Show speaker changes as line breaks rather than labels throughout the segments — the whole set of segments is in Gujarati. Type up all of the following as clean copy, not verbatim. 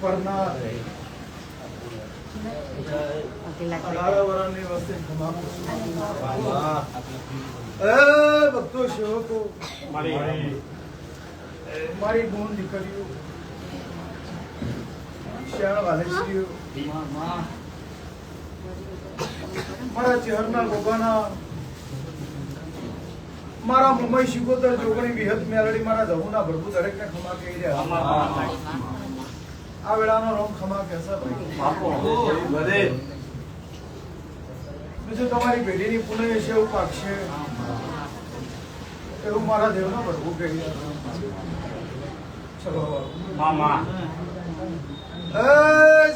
પરનાર 18 વર્ષની વસ્તી ખમાકો ભક્તો સેવકો મારી બોન દીકરીઓ શ્યામ વાલેશ્રીઓ મારા ચહેરના ગોગાના મારા મુંબઈ શિકોતર જોગણી વિહત મેલડી મારા ધવુના પ્રભુ દરેકને ખમા કહી રહ્યા આ વેળાનો રોમ ખમા કહેશે ભાઈ બીજું તમારી પેઢીની પુનઃ છે એવું પાકશે એવું મારા દેવના પ્રભુ કહી રહ્યા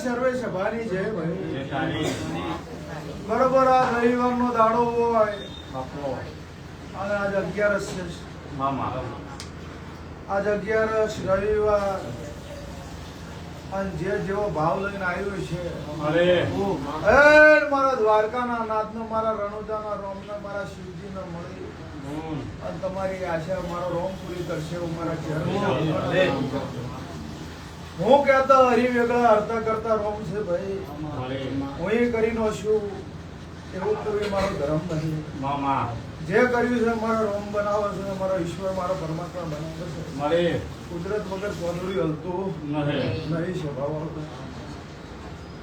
સર્વે સભાની જય ભાઈ બરોબર આ રવિવારનો દાડો હોય અને આજ 11 છે આજ 11 રવિવાર અને જે જેવો ભાવ લઈને આવ્યો છે મારા દ્વારકાના નાથને મારા રણુજાના રોમને મારા શિવજીને મળી અને તમારી આશા મારો રોમ પૂરી કરશે એવું મારા ચહેરા હું કહેતો હરી વેગળા અર્થ કરતા રોમ છે ભાઈ હું એ કરીને છું એવું કોઈ મારો ધર્મ નહીં જે કર્યું છે મારો રોમ બનાવે છે મારો ઈશ્વર મારો પરમાત્મા બનાવે છે કુદરત વગર કોદડું હલતું નહીં સ્વભાવ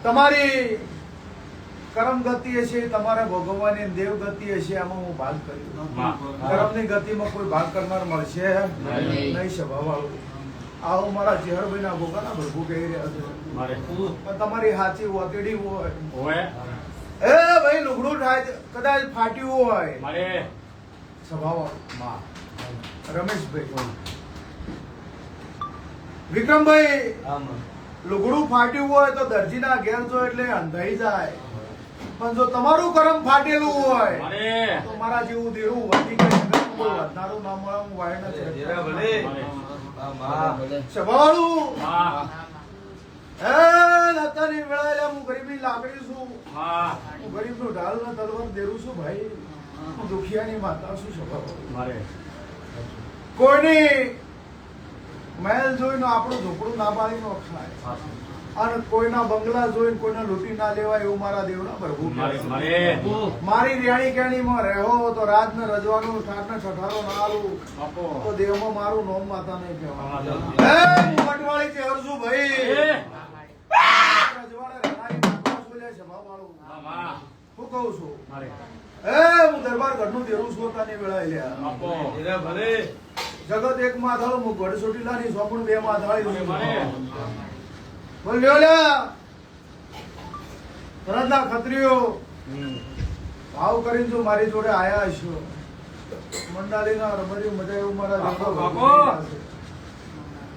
તમારી કર્મ ગતિ હશે તમારે ભોગવવાની દેવ ગતિ હશે આમાં હું ભાગ કર્યું કર્મની ગતિમાં કોઈ ભાગ કરનાર મળશે નહીં સ્વભાવ વાળું આવો મારા ચહેરભાઈ ના ભોગાના પ્રભુ કહી રહ્યા છે પણ તમારી હાથી ઓતડી હોય એ ભાઈ લુગડું કદાચ ફાટ્યું હોય સ્વભાવ રમેશભાઈ વિક્રમભાઈ લુગડું ફાટ્યું હોય તો દરજીના ઘેર જો એટલે અંધાઈ જાય પણ જો તમારું કરમ ફાટેલું હોય તો મારા જેવું દેરું વધી ગઈ વધનારું નામ હું વાય નથી સ્વભાવવાળું અત્યારની વેળા હું ગરીબની લાકડી છું હું ગરીબનું ઢાલ ને તલવાર દેરું છું ભાઈ હું દુખિયાની માતા છું સ્વભાવ કોઈની મહેલ જોઈને આપણું ઝૂંપડું ના પાડી નો ખાય અને કોઈના બંગલા જોઈને કોઈને લૂંટી ના લેવાય એવું મારા દેવના પ્રભુ મારી રેણી કેણીમાં રહેવો તો રાજ ને રજવાનું ઠાઠ ને ઠઠારો ના આલું તો દેવમાં મારું નોમ માતા નહીં કહેવાનું મટવાળી છે હરસુ ભાઈ રજવાડે રહેનારી માતા બોલે છે ભાવાળું હું કહું છું હું દરબાર ઘરનું દેરું છું તાની વેળા લ્યા ભલે જગત એક માથાળું હું ઘડ સોટીલાની સોપણ બે માથાળી બોલ્યો ભરતના ખત્રીઓ ભાવ કરીને જો મારી જોડે આયા છો મંડાલીના રમરી મજા એવું મારા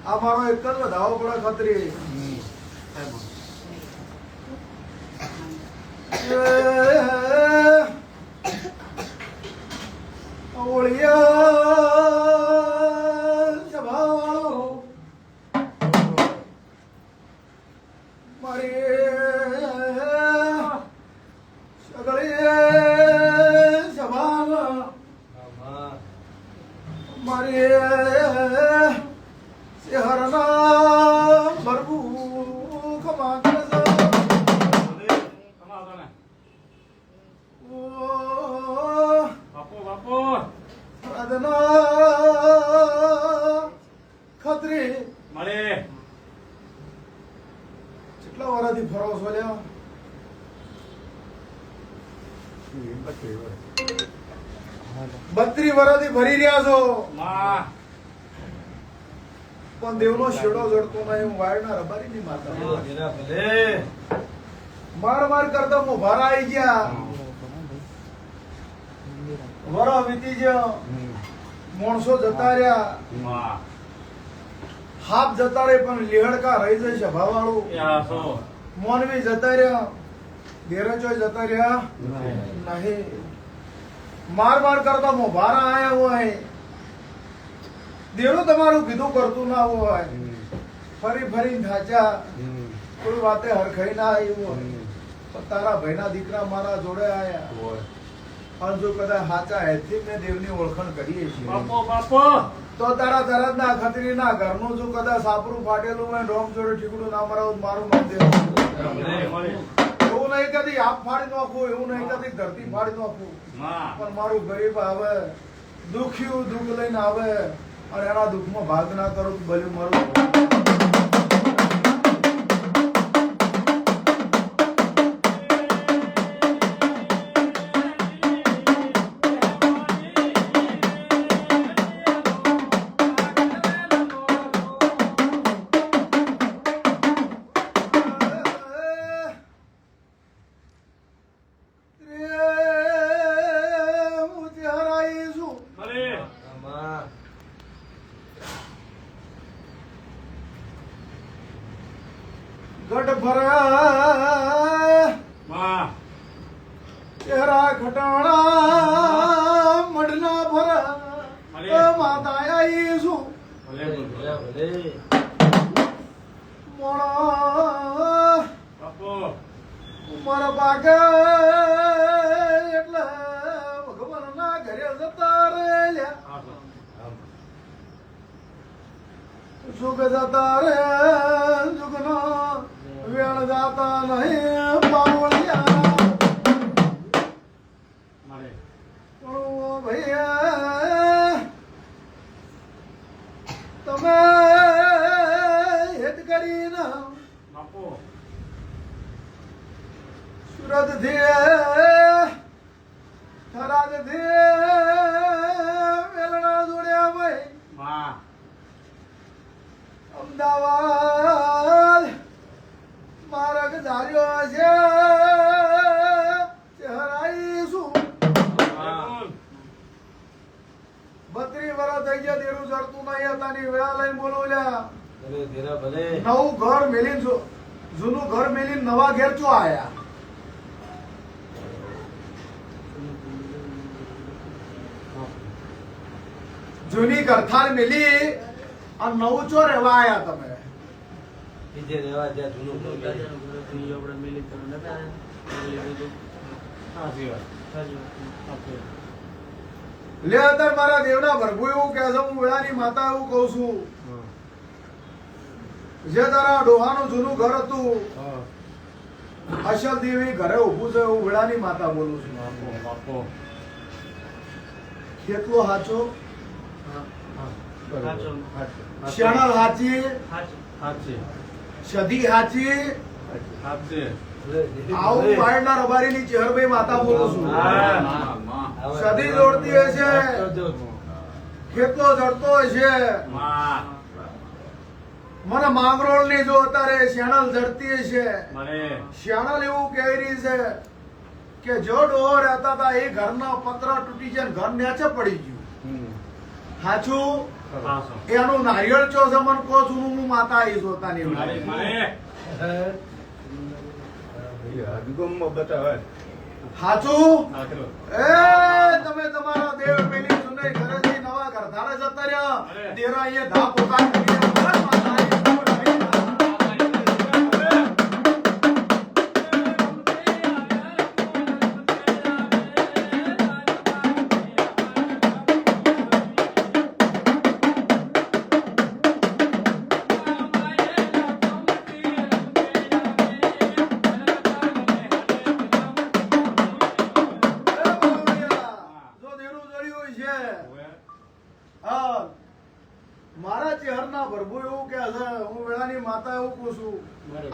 આ મારો એક જ વધાવો પડે ખત્રી કેટલા વરાથી ફરો છો લ્યા 32 વર્ષથી ભરી રહ્યા છો પણ દેવનો શેડો જડતો નહીં હું વાયરના રબારી ની માતા માર માર કરતા હું ભારા આવી ગયા વરા વીતી ગયા માણસો જતા રહ્યા હાફ જતા રહે પણ લીહડકા રહી જશે ભાવાળું મોનવી જતા રહ્યા ધીરજો જતા રહ્યા નહીં માર માર કરતા મો ભારા આયા હોય દેણું તમારું કીધું કરતું ના હોય ફરી ફરી થાચા કોઈ વાતે હરખાઈ ના આવ્યું હોય તારા ભાઈના દીકરા મારા જોડે આયા અને જો કદાચ સાચા હેતથી મેં દેવની ઓળખાણ કરીએ છીએ
બાપો બાપો
તો તારા તરતના ખત્રીના ઘરનું જો કદાચ સાપરું ફાટેલું હોય રોમ જોડે ઠીકડું ના મરાવું તો મારું નામ દેવ એવું નહીં કદી આપ ફાડી નાખું એવું નહીં કદી ધરતી ફાડી નાખું પણ મારું ગરીબ આવે દુખ્યું દુઃખ લઈને આવે અને એના દુઃખમાં ભાગ ના કરું તો ભલે મારું ગઢ ભરા ચહેરા ખટાણા મઢના ભરા માતા આઈ છું મારા બાગે એટલે ભગવાનના ઘરે જતા રહ્યા સુખ જતા રે સુખનો વેણ જાતા નહીં પાવળિયા ભૈયા તમે હેત કરીને સુરત થી થરાદ થી વેલણા જોડ્યા ભાઈ અમદાવાદ માર્ગ ધાર્યો છે ચહેરાઈશું 32 વર્ષ થઈ ગયા દેરું ચડતું નહીં હતા ની વેળા લઈને બોલો લ્યા નવું ઘર મેલીને જૂનું ઘર મેલીને નવા ઘેર ચો આયા જૂની કરથાર મેલી અને નવું ચો રહેવા આયા તમે
બીજે રહેવા જ્યાં જૂનું
લે અત્યારે મારા દેવના ભરભુ એવું કહે છે હું વેળાની માતા એવું કઉ છું જે તારા ડોહાનું જૂનું ઘર હતું અસલ દેવી ઘરે ઉભું છે એવું વેળાની માતા બોલું છું કેટલો હાચો શેણલ હાચી સદી હાચી આવું વાયડના રબારીની ચેહરભાઈ માતા બોલું છું સદી જોડતી હશે કેટલો જડતો હશે મને માંગરોળ ની જો અત્યારે શેણલ જડતી હશે શેણલ એવું કહી રહી છે કે જો ડોહો રહેતા હતા એ ઘરના પતરા તૂટી જાય ઘર નેચે પડી ગયું હાચું એનું નારિયેળ ચો છે મને કહો છું હું માતા આવીશ પોતાની હાચું એ તમે તમારા દેવ પેલી સુંદરી ઘરેથી નવા ઘર ધારે જતા રહ્યા તેરા અહીંયા ધા પોકાર કરી મારા ચેહરના ભરભુ એવું કે છે હું વેળાની માતા એવું કહું છું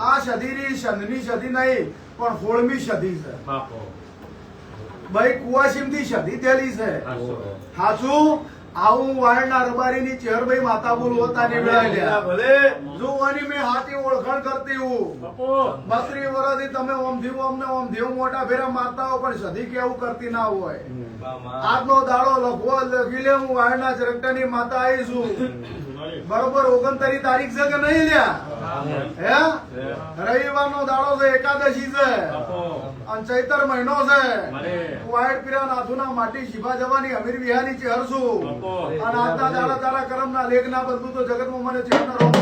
આ સદીની સંધની સદી નહીં પણ હોળમી સદી છે ભાઈ કુવાસીમ થી સદી થયેલી છે હાચું આવું વાયરના રબારીની ચેહરભાઈ માતા બોલું હતા ની વેળા ભલે જો આની મેં હાથી ઓળખાણ કરતી હું 32 વર્ષથી તમે ઓમ ધીવ અમને ઓમ ધીવ મોટા ફેરા મારતા હો પણ સદી કેવું કરતી ના હોય આજનો દાડો લખવો લખી લે હું વાયરના ચરકટાની માતા આવી છું બરોબર 29 તારીખ છે કે નહીં લ્યા હે રવિવારનો દાડો છે એકાદશી છે અને ચૈતર મહિનો છે વાયડ પીરા નાથુના માટી શિભા જવાની અમીર વિહાની ચેહર છું અને આજના દાડા તારા કરમના લેખ ના બદલું તો જગતમાં મને ચેહરના રોગ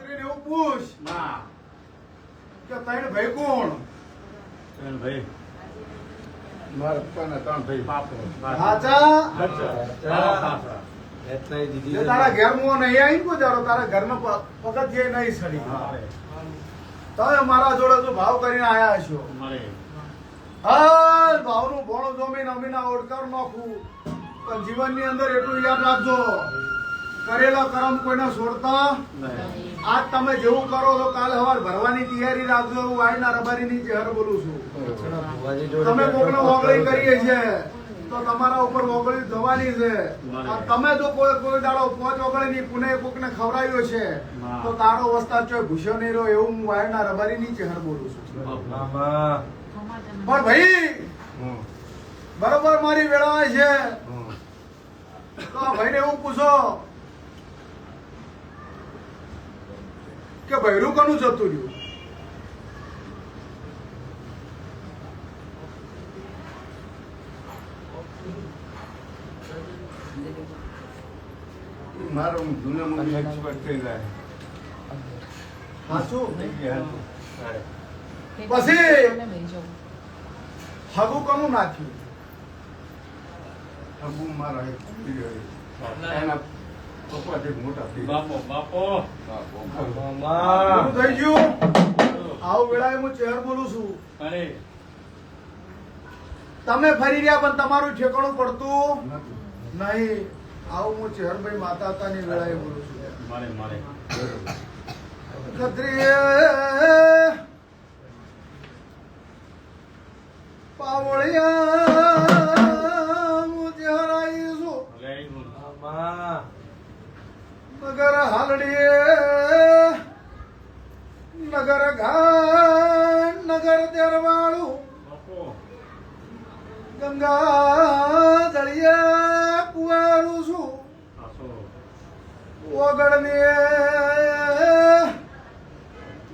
ખત્રીને એવું પૂછ
માં
કે ત્રણ ભાઈ કોણ?
ત્રણ ભાઈ મારા પપ્પાના ત્રણ ભાઈ બાપો
હાચા?
ચાચા. એટલાય દીદી
જે તારા ઘરમાં નહીં આવી કોઈ દાડો તારા ઘરનો પગથિયે નહીં સડી. તમે મારા જોડે તો ભાવ કરીને આયા છો.
મારે
હાલ ભાવનું ભોણું જમીન અમીના ઓળકાર નાખું. પણ જીવનની અંદર એટલું યાદ રાખજો, કરેલા કર્મ કોઈને છોડતા. આજ તમે જેવું કરો તો કાલે સવાર ભરવાની તૈયારી રાખજો. એવું વાયના રબારીની જહેર બોલું છું.
ભુવાજી જોડે
તમે
બેઠો
કોકને
તો
વગળી
ખબર
કરીએ છે તો તમારા ઉપર વગળી જવાની છે. આ તમે જો કોઈ દાડો પોચ વગળીની પુણે કોકને ખવડાવ્યો છે તો તારો વસ્તાર ચોય ભૂસ્યો નહીં રહ્યો. એવું હું વાયના રબારીની જહેર બોલું છું.
મામા
પણ ભાઈ બરોબર મારી વેળાય છે તો આ ભાઈને એવું પૂછો કે ભૈરું કનું જતું રહ્યું?
મારો દુનિયામાં એક્સપર્ટ થઈ જાય
સાચું?
પછી
પછી હગું કનું નાખ્યું?
અબુ મારા એક દીકરો એના પપ્પાથી મોટા થઈ
બાપો બાપો
મામા
પૂરું થઈ ગયું. આવું વેળાએ હું ચહેર બોલું છું.
અરે
તમે ફરી રહ્યા પણ તમારું ઠેકાણું પડતું
નથી.
નહીં. આવું હું ચહેરભાઈ માતા હતાની વેળાએ બોલું છું.
મારે મારે
ખત્રીએ પાવળિયા હું ચહેરાઈ છું.
વેરી ગુડ
મામા
નગર હાલડીએ નગર ઘાટ નગર દેરવાળું
બાપો
ગંગા દળિયા કુવારું છું.
આસો
ઓગળને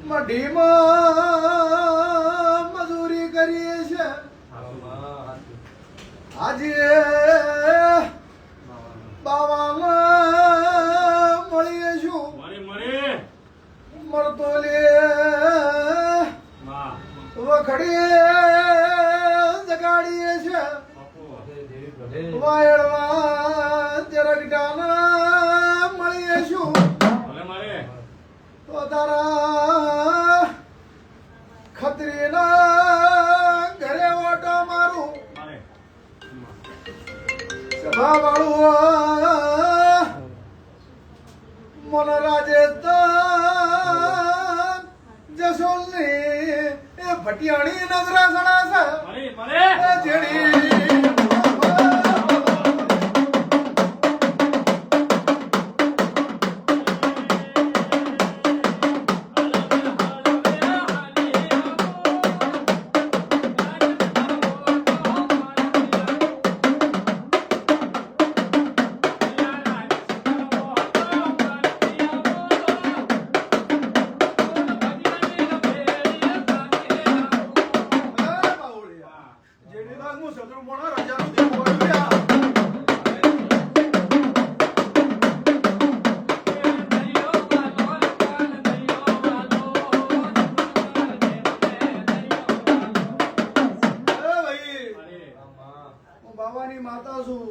મઢીમાં મજૂરી કરીએ છે.
મામા
આજે બાવામાં મળીએ છું.
મારે મારે
મળતો લે
માં
વખડીએ જગાડીએ છે.
બાપો
દેવી ભલે
વાયડમાં જરગડાના મળીએ છું.
ભલે મારે
તો તારા ખત્રીના ઘરે ઓટો મારું
મારે
સભા વાળું મન રાજસ્થાન જસોલની એ ભટિયાણી નજરા સણા છે.
મારે મારે
એ જેડી બાવાની માતા છું.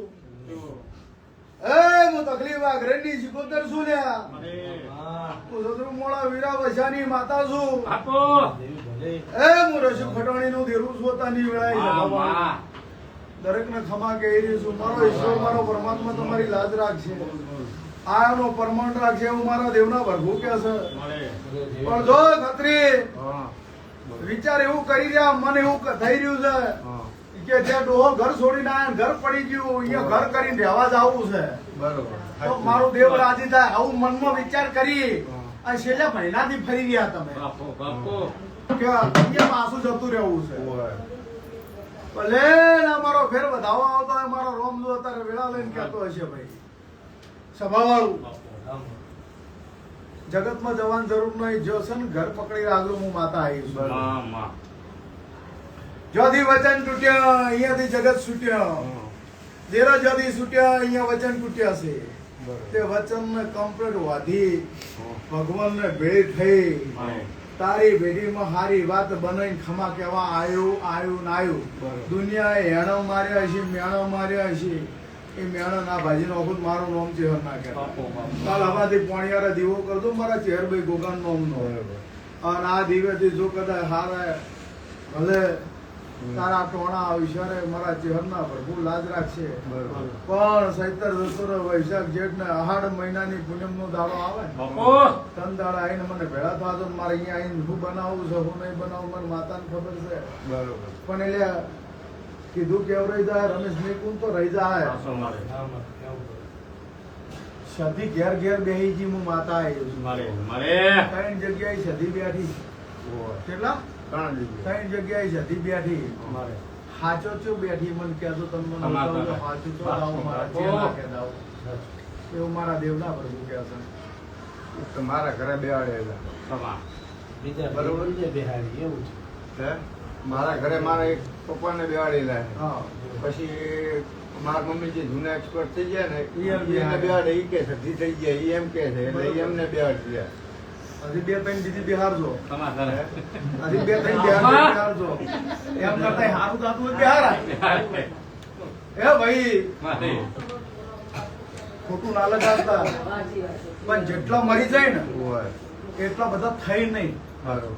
એ હું તકલીફ આ ઘરેની સિકોતર છું લ્યા.
મામા
હું સદરુ મોળા વીરા વસાની માતા છું.
બાપો
દેવી ભલે
એ હું રસુ ખટોણી નું ધીરું સોતાની વેળાએ છે ભગવાન.
માં
દરેકને ખમા કહી રહી છું. મારો ઈશ્વર મારો પરમાત્મા તમારી લાજ રાખશે. આનો પરમાણ રાખશે એવું મારા દેવના ભરભૂ કે છે.
મારે
પણ જો ખત્રી
હા
વિચાર એવું કરી રહ્યા, મન એવું થઈ રહ્યું છે
હા
કે જ્યાં ડોહો ઘર છોડીને આયા, ઘર પડી ગયું, અહીંયા ઘર કરીને રહેવા જવું છે.
બરોબર
તો મારું દેવ રાજી થાય આવું મનમાં વિચાર કરી આ છેલ્લા મહિનાથી ફરી રહ્યા તમે
બાપો બાપો
કે અહીંયા પાછું જતું રહેવું છે. ભલે ને અમારો ફેર વધાવો આવતો હોય, મારો રોમ જો અત્યારે વેળા લઈને કહેતો હશે ભાઈ સભાવાળું જગતમાં જવાની જરૂર નહીં. જો છે ને ઘર પકડી રાખજો, હું માતા આવીશ.
માં માં
જ્યોથી વચન તૂટ્યા અહીંયાથી જગત છૂટ્યા. જેરા જ્યોથી છૂટ્યા અહીંયા વચન તૂટ્યા છે. તે વચનને કમ્પ્લીટ વાધી ભગવાનને ભેટ થઈ તારી ભેટીમાં હારી વાત બનાવીને ખમા કેવા આયું ને આયું દુનિયાએ હેણો માર્યા છે મેણો માર્યા છે એ મેણો ના ભાજી નો ખુદ મારું નામ ચેહર ના કે કાલ હવાથી પોણિયારે દીવો કરજો મારા ચેહરભાઈ ગોગાન નામ નો અને આ દીવેથી જો કદાચ હારે ભલે તારા ટોણા વિચારે મારા ચેહરના પ્રભુ લાજ રાખશે પણ સૈતર દસરો વૈશાખ જેઠ ને અહાડ મહિનાની પૂનમ નો દાડો આવે
બાપુ
ત્રણ દાડા આવીને મને ભેળા થવા દો મારે અહીંયા આવીને શું બનાવું છે શું નહીં બનાવું મને માતાને ખબર છે પણ એટલે કીધું કેવ રહી જાય રમેશ મેકું તો રહી જાય
પાછો મારે
સધી ઘેર ઘેર બેહીજી હું માતા આવી છું
મારે મારે
ત્રણ જગ્યાએ સધી બેઠી કેટલા ત્રણ જગ્યાએ સધી બેઠી
મારે
હાચો ચો બેઠી મને કહેતો તમે મને
તમારા
બતાવજો હાચું ચો દાવ મારા ચેલા કે દાવ એવું મારા દેવના પ્રભુ કહે છે
મારા ઘરે બેવાડેલા
તમા
બીજા
બરોબર.
બીજે બિહારી એવું છે
મારા ઘરે મારા એક પપ્પાને બેવાડેલા છે.
હા
પછી મારા મમ્મી જે જૂના એક્સપર્ટ થઈ ગયા ને
ઈ
એને બેવાડે ઈ કે સધી થઈ ગયા ઈ એમ કે છે એટલે ઈ એમને બેવાડી ગયા.
હજી બે ત્રણ બીજી બિહારજો
તમા ઘરે
હજી બે ત્રણ બિહારજો એમ કરતા હારું થતું હોય બિહારાય એ ભાઈ
મારે
ખોટું ના લગાડતા પણ જેટલા મરી જાય ને
હોય.
એટલા બધા થઈ નહીં
બરોબર.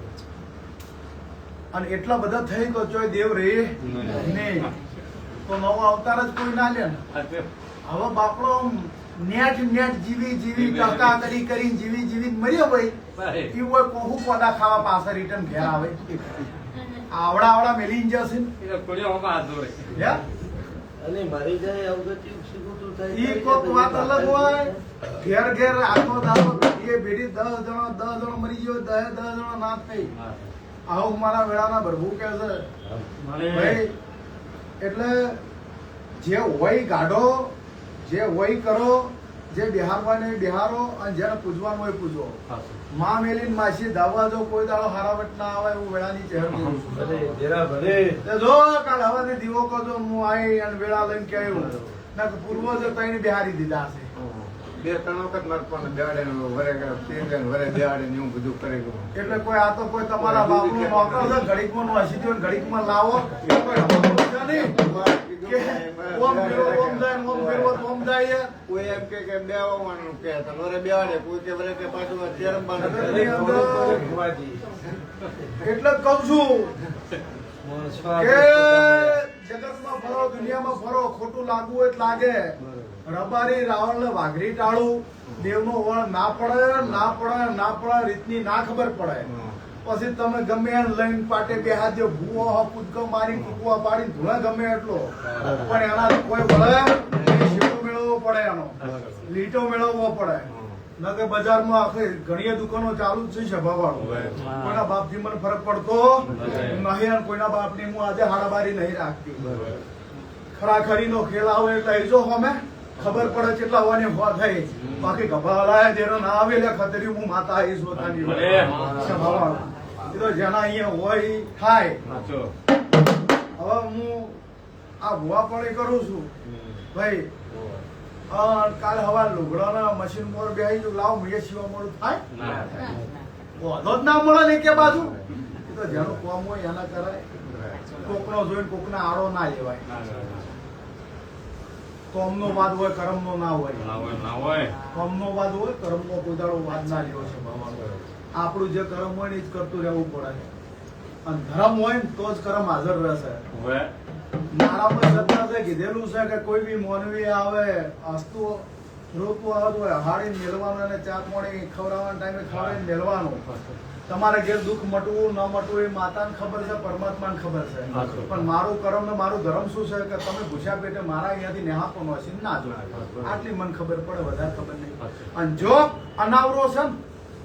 અને એટલા બધા થઈ તો ચોય દેવ રે નહીં તો નવો અવતાર જ કોઈ ના લે ને હવે બાપડો નેટ જીવી ટકા કરી જીવી મર્યો ભાઈ એ હોય કોહુ પોદા ખાવા પાસે રિટર્ન ઘેર આવે આવડા મેલી જશે ને. હે?
અને મારી જાય અવગતિ સુગુતું થાય
ઈ કોક વાત અલગ હોય ઘેર આખો દાડો એ ભેડી 10 જણો મરી ગયો 10 જણો ના થઈ આવું મારા વેળાના પ્રભુ કહે છે ભાઈ એટલે જે હોય ગાઢો જે હોય કરો જે બિહારવાને બિહારો અને જેને પૂજવાનું હોય પૂજો માં મેલીને માસી ધાવા જો કોઈ દાડો હારાવટ ના આવે એવું વેળાની ચહેર
ભલે જેરા ભલે
જો કાલ હવાને દીવો કરજો હું આઈ અને વેળા લઈને કે આવ્યું ના તો પૂર્વજો તઈને બિહારી દીધા છે
બે ત્રણ વખત મારા પપ્પાને બેવાડે ને વરે વરે બેવાડે ને એવું બધું કરેલું.
એટલે કોઈ આ તો કોઈ તમારા બાપનું નોકર છે ઘડીકમાં નો હસી દો ઘડીકમાં લાવો કોઈ હમણાં છે નહીં કે ઓમ ફેરવો ઓમ જાય ઓમ ફેરવો તો ઓમ જાય
કોઈ એમ કે બેવાનું કે વરે બેવાડે કોઈ કે વરે કે પાછું અત્યારે
એની અંદર એટલે જ કહું છું કે જગતમાં ફરો દુનિયામાં ફરો ખોટું લાગવું હોય તો લાગે રબારી રાવણ ને વાઘરી ટાળું દેવનો વળ ના પડે રીતની ના ખબર પડે પછી તમે ગમે એને લઈને પાટે બે હાથ જો ભૂવો કૂદકો મારી કૂકવા પાડી ધૂળા ગમે એટલો પણ એના કોઈ વળે શેડો મેળવવો પડે એનો લીટો મેળવવો પડે ન કે બજારમાં આખી ઘણી દુકાનો ચાલુ જ છે સભાવાળું કોઈના બાપથી મને ફરક પડતો નહીં અને કોઈના બાપની હું આજે હાડાબારી નહીં રાખતી ખરાખરીનો ખેલ આવે એટલે જો અમે ખબર પડે કેટલા હોવાની હો થઈ બાકી ગભાલાય જેનો ના આવે એટલે ખતરી હું માતા આવીશ પોતાની સભાવાળો એ તો જેના અહીંયા હોય ઈ થાય હવે હું આ ભુવા પણ કરું છું ભાઈ કાલે હવા લુગડાના મશીન મોર બેહી જો લાવ મેં સીવા મોડું થાય વાંધો જ ના મળે ને કે બાજુ એ તો જેનું કોમ હોય એના કરાય કોકનો જોઈને કોકના આડો ના લેવાય કોમનો વાદ હોય કરમનો ના હોય કોમનો વાદ હોય કરમનો કોઈ દાડો વાદ ના લેવો છે ભગવાન આપણું જે કર્મ હોય ને એ જ કરતું રહેવું પડે અને ધર્મ હોય ને તો જ કર્મ હાજર રહેશે મારા પર સત્તા છે કીધેલું છે કે કોઈ બી મોનવી આવે અસ્તુ રોકવું આવે તો હાડીને મેળવાનું અને ચા પાણી ખવડાવવાના ટાઈમે ખવડાવીને મેળવાનું તમારે ઘેર દુઃખ મટવું ન મટવું એ માતાને ખબર છે પરમાત્માને ખબર છે પણ મારું કર્મ ને મારું ધર્મ શું છે કે તમે ભૂસ્યા પેટે મારા અહીંયાથી નેહાપો નોસી ના જો આટલી મને ખબર પડે વધારે ખબર નહીં અને જો અનાવરો છે ને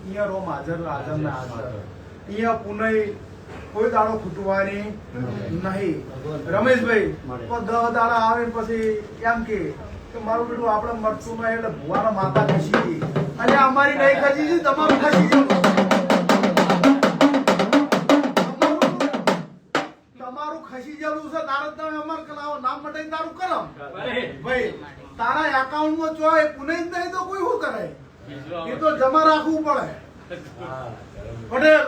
અહીંયા રોમ હાજર ને હાજર અહીંયા પુનઃ કોઈ દાડો ખૂટવાની નહીં રમેશભાઈ તો 10 દાડા આવે ને પછી એમ કે મારું બેટું આપણે મરતું નહીં એટલે ભુવાના માતા ખસી ગઈ અને અમારી નહીં ખસી છે તમારું ખસી ગયું તમારું ખસી ગયેલું છે તારે તમે અમર કલાવો નામ મટાઈને તારું કરમ ભાઈ તારા એકાઉન્ટમાં ચોય પુને જ નહીં તો કોઈ શું કરે?
બીજું
એ તો જમા રાખવું પડે.
હા
પટેલ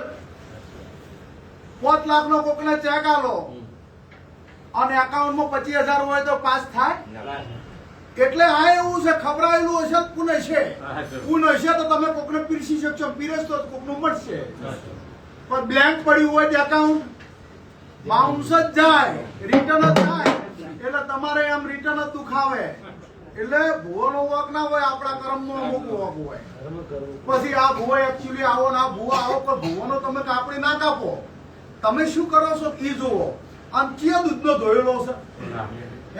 5 લાખનો કોકને ચેક આલો અને એકાઉન્ટમાં 25,000 હોય તો પાસ થાય? એટલે આ એવું છે, ખબરાયેલું હશે તો પુને છે. પુન હશે તો તમે કોકને પીરસી શકશો, પીરસતો તો કોકનું મળશે. પણ બ્લેન્ક પડ્યું હોય તો એકાઉન્ટ બાઉન્સ જ જાય, રિટર્ન જ થાય. એટલે તમારે એમ રિટર્ન જ દુખાવે. એટલે ભૂવાનો વોક ના હોય, આપણા કર્મનો અમુક વોક હોય.
કર્મ કરવું
પછી આ ભૂવો એકચ્યુઅલી આવો ના ભૂવો આવો, પણ ભૂવાનો તમે કાપડી ના કાપો. તમે શું કરો છો એ જુઓ. આમ કયો દૂધનો ધોયેલો છે?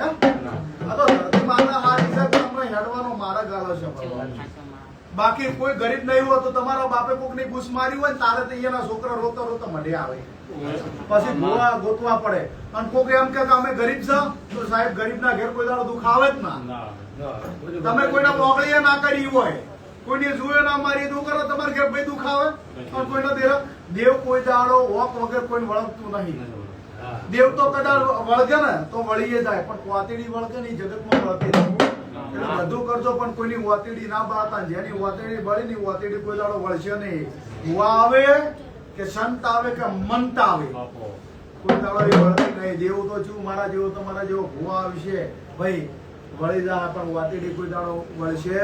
એમ આ તો ધરતી માતા હારી છે, તમને હેડવાનો માર્ગ આલો છે ભગવાન. બાકી કોઈ ગરીબ નહીં હોય તો તમારા બાપે કોકની ઘૂસ મારી હોય ને તારે તો અહીંયાના છોકરા રોતા રોતા મઢે આવે. પછી ભૂવા ગોતવા પડે. અને કોક એમ કે અમે ગરીબ છે તો સાહેબ ગરીબના ઘેર કોઈ દાડો દુઃખ આવે જ ના. તમે કોઈના મોગળીએ ના કરી હોય, કોઈને જુએ ના મારી દુઃખ કરો, તમારે ઘેર ભાઈ દુઃખ આવે. અને કોઈનો દેવ કોઈ દાડો વોક વગર કોઈ વળગતું નહીં. દેવ તો કદાચ વળગે ને તો વળીએ જાય, પણ વાતેડી વળગે નહીં, જગતમાં વળતી નહીં. એટલે બધું કરજો પણ કોઈની વાતેડી ના બાળતા. જેની વાતેડી બળી ની વાતેડી કોઈ દાડો વળશે નહીં. ભૂવા આવે કે સંત આવે કે મંત આવે, કોઈ દાડો એ વળતી નહીં. દેવું તો છું મારા જેવો તમારા જેવો ભૂવા આવશે ભાઈ વળી જાય, પણ વાતેડી કોઈ દાડો વળશે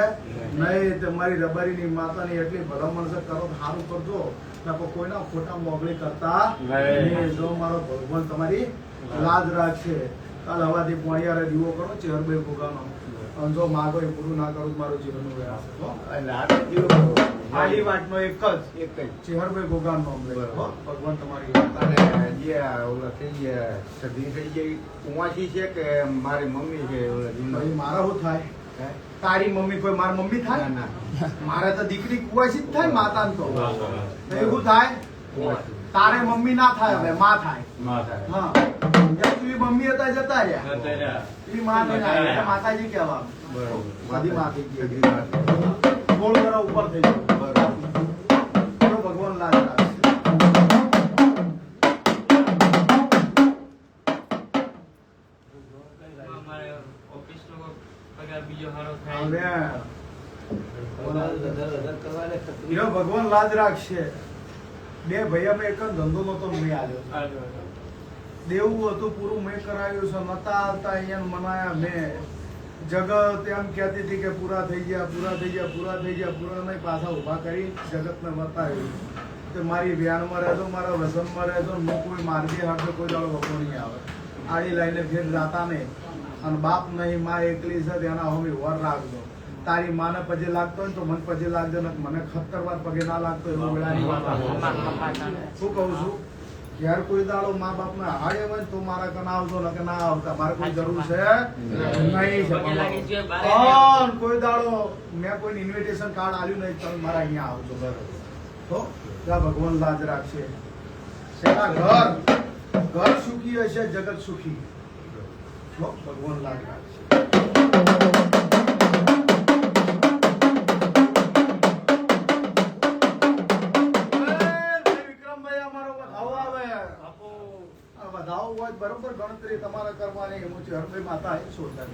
નહીં. તમારી રબારીની માતાની એટલી ભલામણ છે, કરો સારું કરજો. કોઈના ખોટા મોગળી કરતા નહીં. જો મારો ભગવાન તમારી લાજ રાખશે. કાલ હવાથી પોણિયારે દીવો કરો ચેહરભાઈ ભોગાનો. અને જો માગો એ પૂરું ના કરું મારું જીવનનું વ્યાસ હતો. આલી વાતનો એક જ ચેહરભાઈ ભોગાનો નામ લઈ ભગવાન તમારી
અને જે ઓલા થઈ ગયા સદી થઈ ગઈ કુંવાસી છે કે મારી મમ્મી છે ઓલા જૂના?
ભાઈ મારા શું થાય? તારી મમ્મી કોઈ મારી મમ્મી થાય?
ના.
મારે તો દીકરી કુવાસી જ થાય, માતા તો એવું થાય. તારે મમ્મી ના થાય, હવે માં થાય. હા એકચ્યુઅલી મમ્મી હતા જતા રહ્યા, એ માં નહીં આવે એટલે માતાજી કહેવા. બધી માં થઈ ગઈ, ગોળ વરા ઉપર થઈ ગયું. તો ભગવાન લાજ રાખશે.
અમારે ઓફિસનો પગાર બીજો સારો
હવે
થાય.
હીરો ભગવાન લાજ રાખશે. બે ભૈયામાં એક જ ધંધો નતો મેં આવ્યો. દેવું હતું પૂરું મેં કરાવ્યું છે, નતા આવતા અહીંયા મનાયા મેં. જગત એમ કહેતી હતી કે પૂરા થઈ ગયા, પૂરા થઈ ગયા, પૂરા થઈ ગયા, પૂરા નહીં, પાછા ઉભા કરી જગતને બતાવ્યું કે મારી વ્યાનમાં રહેજો, મારા વસનમાં રહેજો. હું કોઈ માર્ગે હાથે કોઈ દાડો વખો નહીં આવે. આડી લાઈને ફેર જાતા નહીં. અને બાપ નહીં, માં એકલી છે, તેના હોમી વર રાખજો. તારી માને પજે લાગતો હોય તો મને પજે લાગજો, ને મને 70 વાર પગે ના લાગતો એવું વેળાની વાત. શું કહું છું? જ્યારે કોઈ દાડો મા બાપ ને હાડે હોય તો મારા કને આવજો, ને કે ના આવતા. મારે કોઈ જરૂર છે નહીં. પણ કોઈ દાડો મેં કોઈ ઇન્વિટેશન કાર્ડ આલ્યું નહીં, તમે મારા અહીંયા આવજો. બરોબર તો ત્યાં ભગવાન લાજ રાખશે. ઘર ઘર સુખી હશે, જગત સુખી. ભગવાન લાજ રાખશે. વધાવો હોય બરોબર ગણતરી તમારે કરવાની. હું હરભાઈ માતા છોડતા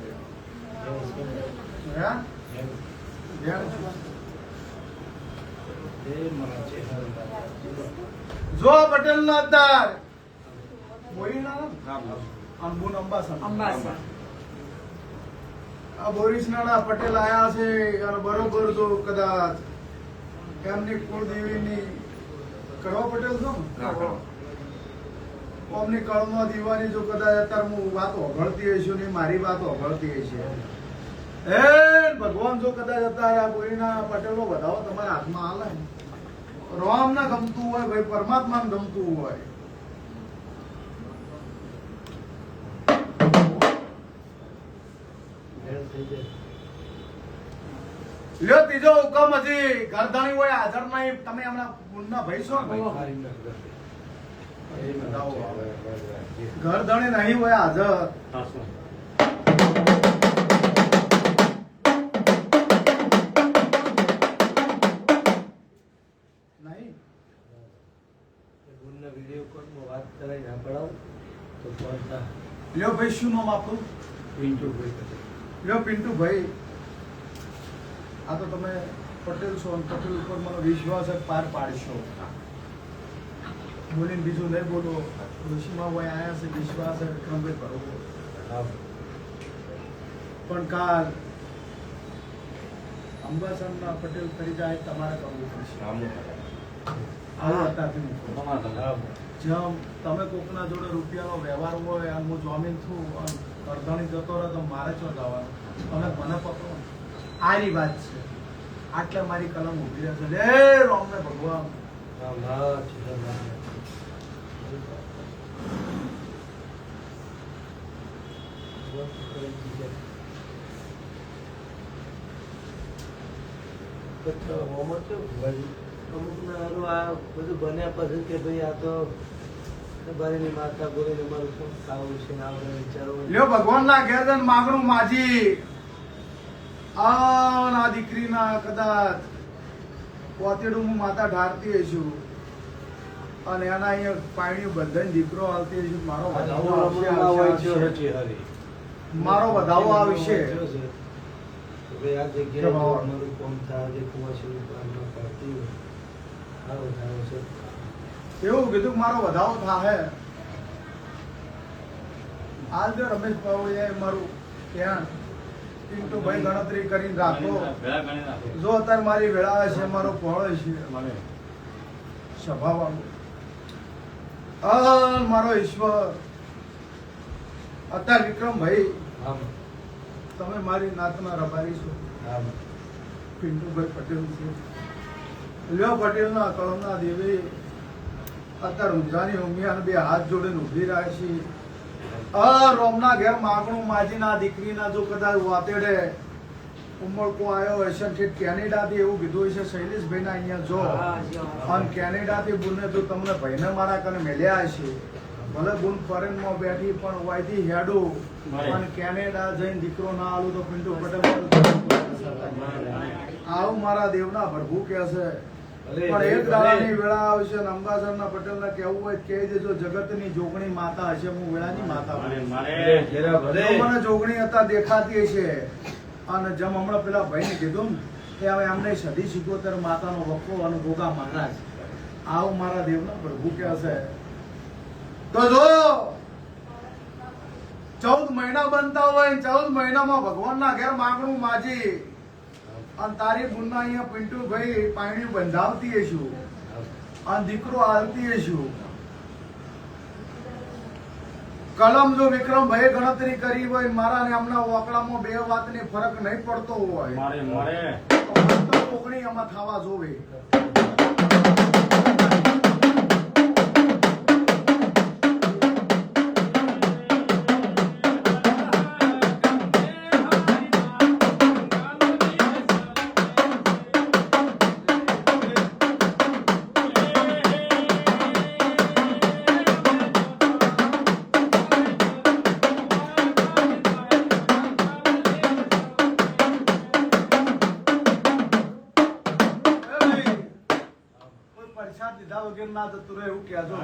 જો પટેલ નો અવતાર બોરી ના અનબુન અંબાસા આ બોરીસ નાડા પટેલ આયા છે. બરોબર જો કદાચ એમની કુળદેવીની કરવા પટેલ છો ને અમની કળમાં દીવાની જો કદાચ અત્યારે હું વાત ઓગળતી હશું ને મારી વાત ઓગળતી હશે. ભગવાન જો કદાચ અત્યારે આ બોરીના પટેલો વધાવો તમારા હાથમાં હાલે, રામ ના ગમતું હોય ભાઈ, પરમાત્મા ને ગમતું હોય. લ્યો ત્રીજો હુકમ હજી ઘરધાણી હોય હાજર નહીં. તમે હમણાં પુણ્યના ભાઈ છો ઘર ધણી નહીં હોય હાજર. નહીં
વિડીયો કોલમાં વાત કરાવી ના પડાવ તો પહોંચતા.
લ્યો ભાઈ શું નામ આપણું?
પિન્ટુભાઈ પટેલ.
લ્યો પિન્ટુભાઈ, આ તો તમે પટેલ છો અને પટેલ ઉપર મને વિશ્વાસ જ પાર પાડશો. બોલીને બીજું નહીં બોલો. ઋષિમાં ભાઈ આયા છે, વિશ્વાસ છે વિક્રમભાઈ બરોબર. પણ કાલ અંબાસરના પટેલ કરી જાય તમારે કરવું પડશે. આવું અત્યારથી મૂકો. જેમ તમે કોકના જોડે રૂપિયાનો વ્યવહાર હોય અને હું જામીન છું અને અડધાણી જતો રહે તો મારે શું જવાનું? તમે મને પકડો. આરી વાત છે. આટલે મારી કલમ ઊભી રહેશે. લે રામને ભગવાન.
અમુક આ બધું બન્યા પછી કે ભાઈ આ તો બારીની માતા બોલીને મારું શું ખાવું છે ને આપણે વિચારવું.
લ્યો ભગવાનના ઘેર જઈને માગણું માજી આ દીકરીના કદાચ પોતેડું હું માતા ઢારતી હશું અને એના અહીંયા પાણીયું બંધન દીકરો આવતી હશું. મારો વધાવો આવશે. મારો વધાવો આવશે.
આ જગ્યાએ મારું કોમ થાય જે કુવાસી કામમાં કરતી હોય આ વધારો છે.
એવું કીધું મારો વધાવો થાહે. આજ જો રમેશ બાબુએ મારું ત્યાં પિન્ટુભાઈ ગણતરી કરીને રાખો. જો અત્યારે મારી વેળા છે, મારો પહોળો છે સ્વભાવવાળો મારો ઈશ્વર. અત્યારે વિક્રમભાઈ તમે મારી નાતના રબારી છો. પિન્ટુભાઈ પટેલ છે. લ્યો પટેલના કળમના દેવી અત્યારે ઊંઝાની ઉમિયાને બે હાથ જોડીને ઊભી રહ્યા છે. રોમના ઘેર માગણું માજીના દીકરીના જો કદાચ વાતેડે ઉમળકો આવ્યો હશે કે કેનેડાથી એવું કીધું હશે શૈલેષભાઈના અહીંયા જો અને કેનેડાથી બોલને તો તમને ભાઈને મારા કને મેલ્યા હશે. ભલે બુન ફોરેનમાં બેઠી પણ વાયથી હેડું અને કેનેડા જઈને દીકરો ના આલું તો પિન્ટુ પટેલ આવું મારા દેવના પ્રભુ કે છે. પણ એક દાડાની વેળા આવશે અને અંબાસરના પટેલને કહેવું હોય કહી દેજો જગતની જોગણી માતા હશે. હું વેળાની માતા મને જોગણી હતા દેખાતી છે અને જેમ હમણાં પેલા ભાઈને કીધું ને કે હવે એમને સદી 77 માતાનો વખો અને ભોગા મહારાજ આવું મારા દેવના પ્રભુ કે છે. તો જો 14 મહિના બનતા હોય 14 મહિનામાં ભગવાનના ઘેર માગણું માજી અને તારી બુનના અહીંયા પિન્ટુભાઈ પાણીયું બંધાવતી હશું અને દીકરો આલતી હશું. કલમ જો વિક્રમભાઈ ગણતરી કરી હોય મારા ને એમના વાકડામાં બે વાતની ફરક નહીં પડતો હોય તો કોકણી આમાં થવા જોવે. ના જતું રહે એવું કહેજો.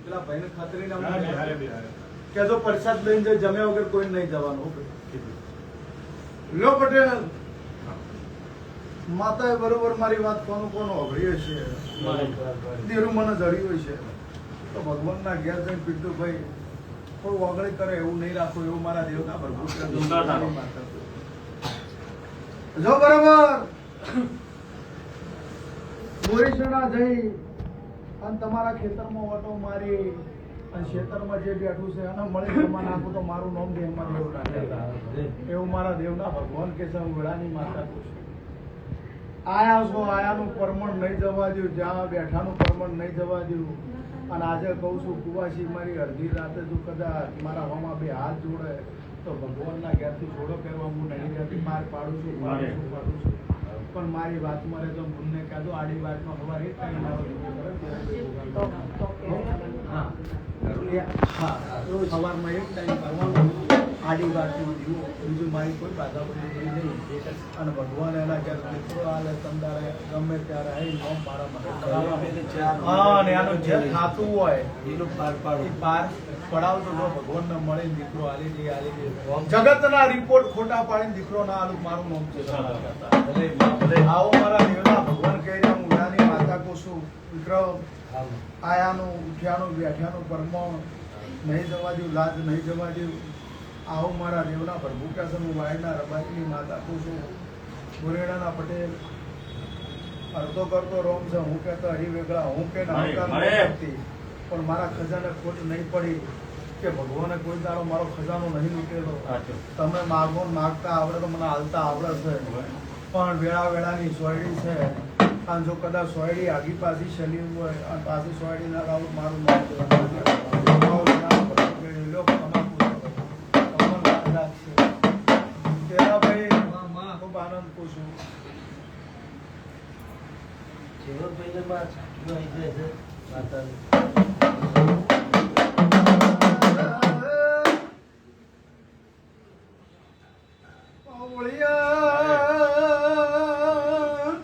પેલા ભાઈને ખતરીને કહેજો પ્રસાદ લઈને જાય જમ્યા વગર કોઈ નહીં જવાનું. લો પટેલ માતાએ બરોબર મારી વાત કોનું કોનું અઘરી છે. દેરું મને જડ્યું છે તો ભગવાનના ઘેર જઈને પિન્ટુભાઈ થોડું ઓગળી કરે એવું નહીં રાખવું એવું મારા દેવના પ્રભુ જો બરોબર બોરીસણા જઈ અને તમારા ખેતરમાં ઓટો મારી અને ખેતરમાં જે બેઠું છે અને મળી જમા નાખું તો મારું નામ દેહમાં દેવ રાખે એવું મારા દેવના ભગવાન કે છે. હું વેળાની માતા છું. આયા છો આયાનું પરમણ નહીં જવા દઉં, જ્યાં બેઠાનું પરમણ નહીં જવા દઉં. અને આજે કહું છું કુવાસી મારી અડધી રાતે જો કદાચ મારા હોમાં બે હાથ જોડે તો ભગવાનના ઘેરથી છોડો કરવા હું નહીં જતી બહાર પાડું છું પાડું છું. પણ મારી વાત મારે જો મુન્ને કહેજો આડી વાતમાં ખબર એ ટાઈમ મારો સવારમાં એક ટાઈમ કરવાનું આડી વાતમાં દીવો બીજું મારી કોઈ બાધા પડી નહીં. અને ભગવાન એના ઘેર મિત્રો આલે તંદારે ગમે ત્યારે આવી નોમ મારા માટે અને એનું જે થતું હોય એનું પાર પાડું પાર પડાવતો તો ભગવાનને મળીને દીકરો આલી દે જગતના રિપોર્ટ ખોટા પાડીને દીકરો ના આલું મારું નામ છે આવો મારા દેવના ભગવાન કહી રહ્યા હું ઉડાની માતા કોશું વિક્રમ આયાનું ઉઠ્યાનું બેઠ્યાનું પરમ નહીં જવા દઉં લાજ નહીં જવા દઉં આવો મારા દેવના પ્રભુ કહેશે હું વાયના રબારીની માતા કોશું ગોરેડાના પટેલ અડધો કરતો રોમ છે હું કહેતો હરિવેગળા હું કે પણ મારા ખજાને ખોટ નહીં પડી કે ભગવાને કોઈ દાડો મારો ખજાનો નહીં નીકળેલો તમે માગો માગતા આવડે તો મને હાલતા આવડે છે પણ વેળા વેળાની સોયડી છે અને જો કદાચ સોયડી આગી પાછી ચલી હોય અને પાછી સોયડી ના લાવું મારું ખૂબ આનંદ પૂછું
જેવો પહેલે માં છાંટલો આવી જાય છે માતાને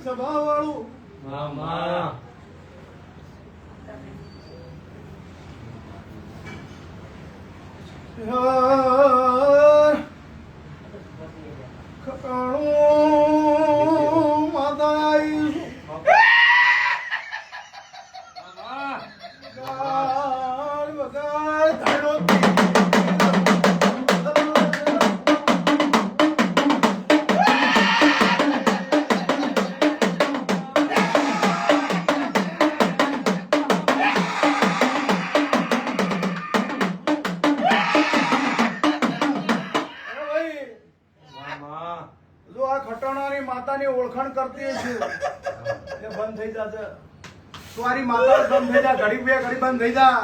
સભાવાળું
મામા
ખટાણાની માતાની ઓળખાણ કરતી છે એ બંધ થઈ જશે તમારી માતા બંધ થઈ જા ઘડી બે ઘડી બંધ થઈ જા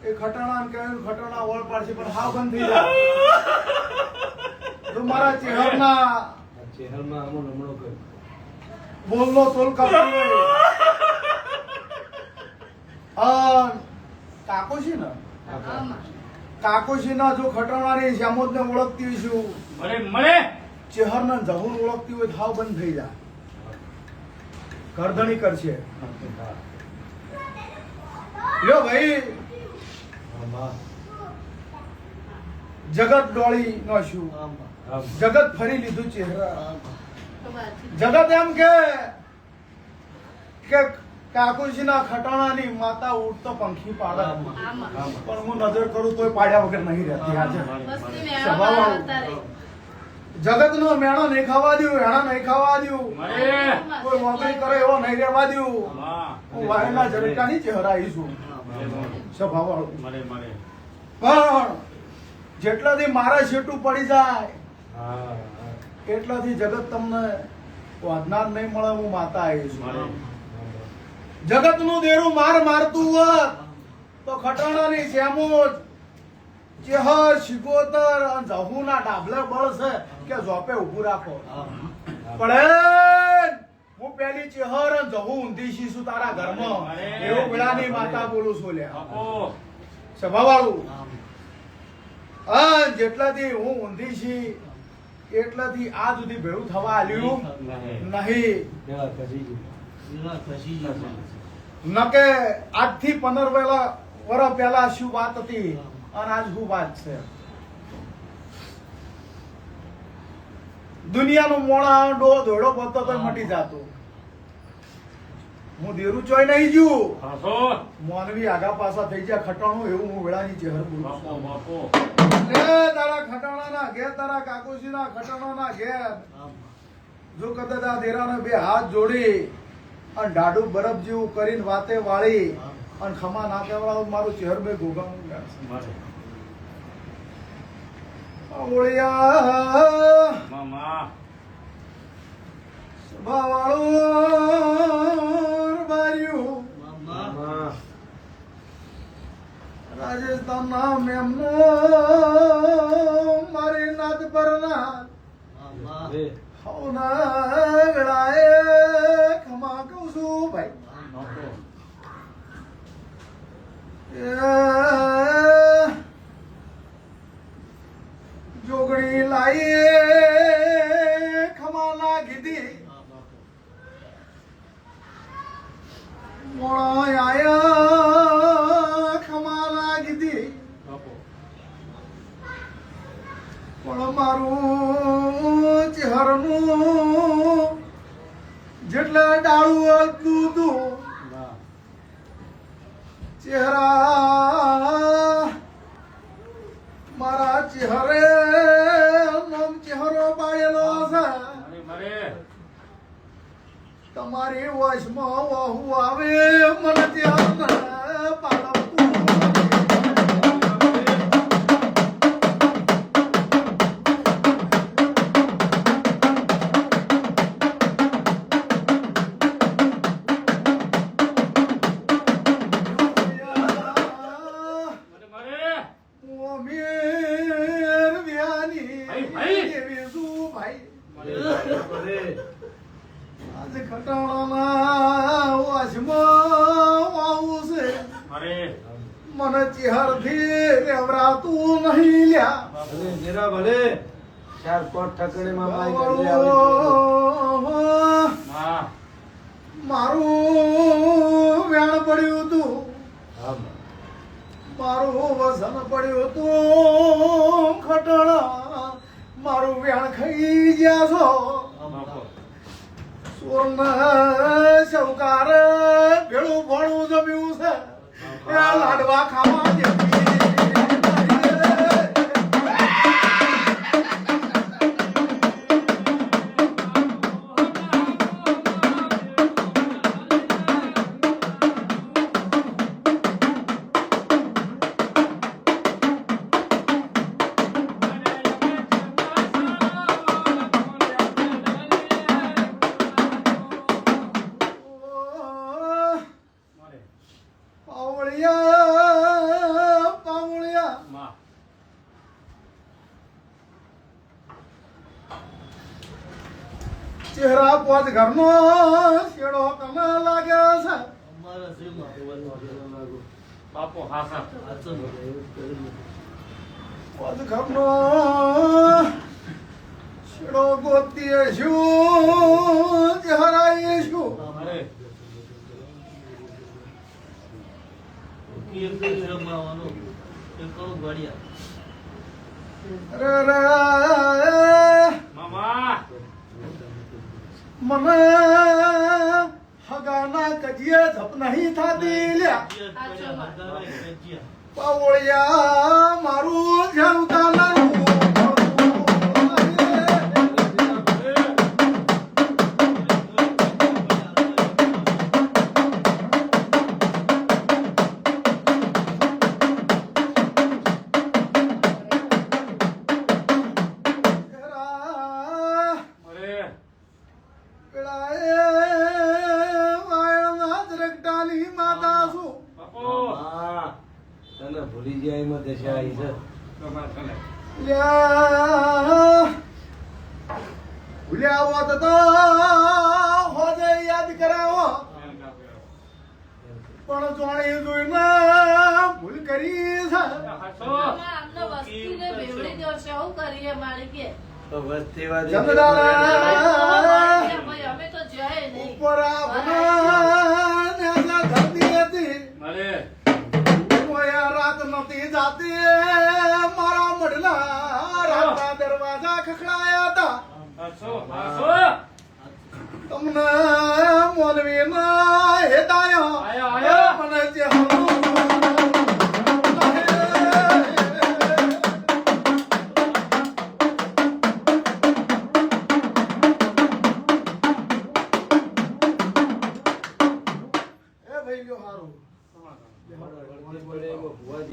એ ખટાણા કહ્યું ખટાણા ઓળ પાડશે પણ હાવ બંધ થઈ જા તમારા ચહેરામાં
અમો નમણો કર
બોલનો તોલ કરતી હોય કાકોશી ને કાકોશી ના જો ખટાણાની શ્યામોદ ને ઓળખતી હોઈશું
મળે
ચેહરના જહુર ઓળખતી હોય હાવ બંધ થઈ જા કરધણી કરશે લ્યો ભાઈ જગત ડોળી નો શું જગત ફરી લીધું ચહેરા જગત એમ કે કાકુજીના ખટાણાની માતા ઉડતો પંખી પાડે પણ હું નજર કરું તોય પાડ્યા વગર નહીં રહેતી આજે જગત નો મેણો નહીં ખાવા દઉં હેણા નહીં ખાવા દઉં કોઈ નોકરી કરે એવો નહીં રહેવા દઉં હું વાયના જરકાની ચહેરાઈ છું સ્વભાવ પણ જેટલાથી મારા શેટું પડી જાય એટલાથી જગત તમને વાદનાર નહીં મળે હું માતા આવી છું જગત નું દેરું માર મારતું હોત તો ખટાણાની સેમોજ ચેહર શિકોતર અને જહુના ડાબલે બળ છે કે જોપે ઉભું રાખો પણ હું પેલી ચેહર અને જહુ ઊંધી છું તારા ઘરમાં એવું વેળાની માતા બોલું છું લ્યા સભાવાળું જેટલાથી હું ઊંધી છી એટલાથી આ સુધી ભેળું થવા આલ્યું નહીં નકે આજથી 15 વર્ષ પહેલા શું વાત હતી અને આજ શું વાત છે દુનિયાનું મોણા ડો ધોળો બતો તો મટી જાતો હું દેરું ચોય નહીં જુ મોનવી આગા પાછા થઈ ગયા ખટાણું એવું હું વેળાની ચહેર બોલું તારા ખટાણા ના ઘેર તારા કાકુસી ના ખટાણા ના ઘેર જો કદાચ આ દેરાને બે હાથ જોડી અને ડાડું બરફ જેવું કરીને વાતે વાળી અને ખમા ના કેવડાવું મારું ચહેર બે ગોગાવું ઓળિયા સભાવાળું બાર્યું રાજસ્થાન ના મેમનો મારી નાથ પરના વેળાએ ખમા કહું છું ભાઈ જોગણી લાઈએ ખમા ના કીધી મોણા આયા ખમા ના કીધી ચહેરા મારા ચહેરે નામ ચહેરો પાડેલો છે તમારી વશમાં વહુ આવે મને ચહેરા પાડતું આજે ખટાણાના વાસમાં આવું છે મને ચહેરથી રેવરાતું નહીં લ્યા
ભલે જરા ભલે 4-5 ઠકડીમાં મારી ઘરે આવી
મારું વેણ પડ્યું તું
હા
મારું વસન પડ્યું તું ખટાણા મારું વેણ ખાઈ ગયા છો સોના શૌકાર ભેળું ભણું જમ્યું છે એ લાડવા ખાવા જેવી પાવળિયા ચહેરા પોત ઘરનો શેડો કમે લાગે છે
અમારા શ્રીમાં ભગવાનનો આશીર્વાદ લાગુ.
બાપો હાસા
સાચો બોલે, એવું કરી નથી.
પોત ઘરનો શેડો ગોતીએ શું ચહેરાએ શું
કેમ કરી રમાવાનું? એ કરું ઘડિયા.
રે રે
મામા
મને હગાના કજીએ ધપ નહીં થાતી લ્યા પાવળિયા મારું ધ્યાન ઉતારનારું
હા, તને ભૂલી જાય એમાં દશા આવી છે.
ભૂલ્યા હોત તો હોજે યાદ કરાવો પણ જોણી જોઈને ભૂલ કરી છે
તો વસ્તીવાદી
ઉપર આ ધરતી હતી કોઈ રાત નથી જાતી મારા મઢના રાતના દરવાજા ખખડાયા હતા તમને મોલવી ના હેદાયો મને જે ભાઈ જો હારું
પડે એમાં ભુવાજી